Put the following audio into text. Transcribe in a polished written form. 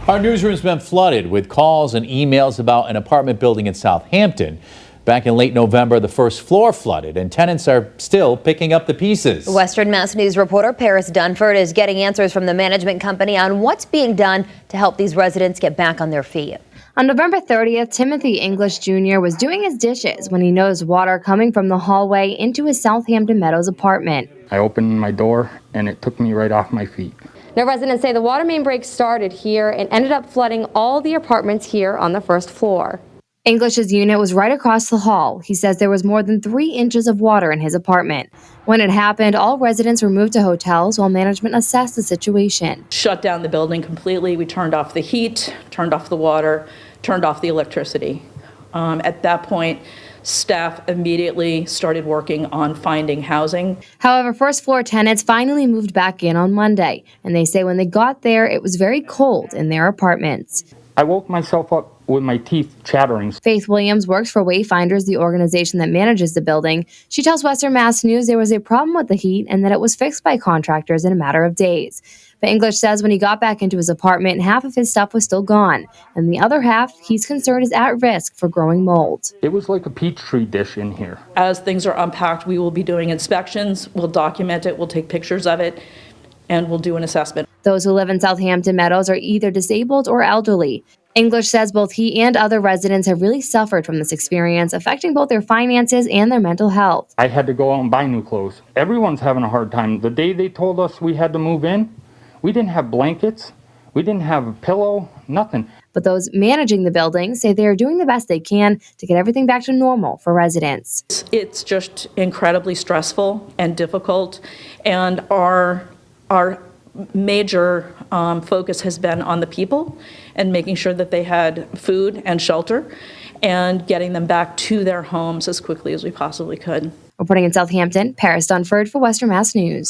Our newsroom's been flooded with calls and emails about an apartment building in Southampton. Back in late November, the first floor flooded, and tenants are still picking up the pieces. Western Mass News reporter Paris Dunford is getting answers from the management company on what's being done to help these residents get back on their feet. On November 30th, Timothy English Jr. was doing his dishes when he noticed water coming from the hallway into his Southampton Meadows apartment. I opened my door and it took me right off my feet. Now, residents say the water main break started here and ended up flooding all the apartments here on the first floor. English's unit was right across the hall. He says there was more than 3 inches of water in his apartment. When it happened, all residents were moved to hotels while management assessed the situation. Shut down the building completely. We turned off the heat, turned off the water, turned off the electricity. At that point, staff immediately started working on finding housing. However, first floor tenants finally moved back in on Monday, and they say when they got there, it was very cold in their apartments. I woke myself up with my teeth chattering. Faith Williams works for Wayfinders, the organization that manages the building. She tells Western Mass News there was a problem with the heat and that it was fixed by contractors in a matter of days. But English says when he got back into his apartment, half of his stuff was still gone, and the other half he's concerned is at risk for growing mold. It was like a Petri dish in here. As things are unpacked, we will be doing inspections, we'll document it, we'll take pictures of it, and we'll do an assessment. Those who live in Southampton Meadows are either disabled or elderly. English says both he and other residents have really suffered from this experience, affecting both their finances and their mental health. I had to go out and buy new clothes. Everyone's having a hard time. The day they told us we had to move in, we didn't have blankets, we didn't have a pillow, nothing. But those managing the building say they are doing the best they can to get everything back to normal for residents. It's just incredibly stressful and difficult, and our major focus has been on the people and making sure that they had food and shelter and getting them back to their homes as quickly as we possibly could. Reporting in Southampton, Paris Dunford for Western Mass News.